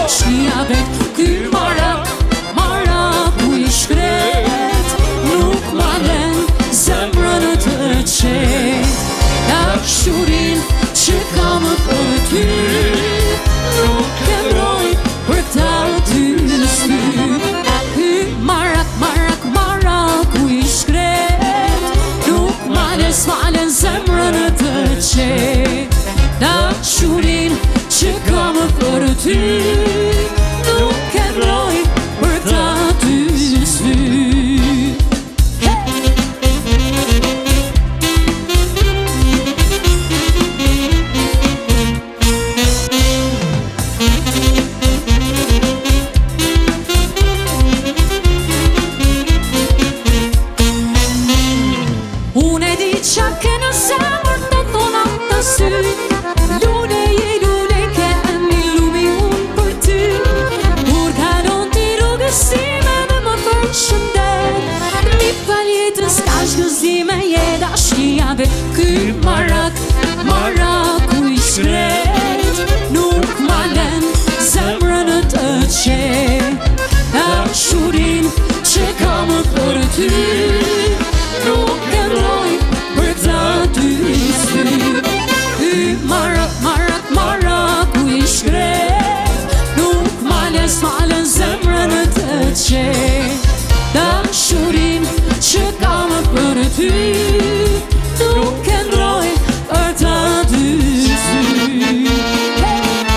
Shia vet, ky marak, maraku I shkret, nuk ma len zemrën të qet. Dashurin që kam për ty, nuk e mbroj për ta ty sy. Ky marak, maraku I shkret, nuk ma len zemrën të qet. Dashurin që kam për ty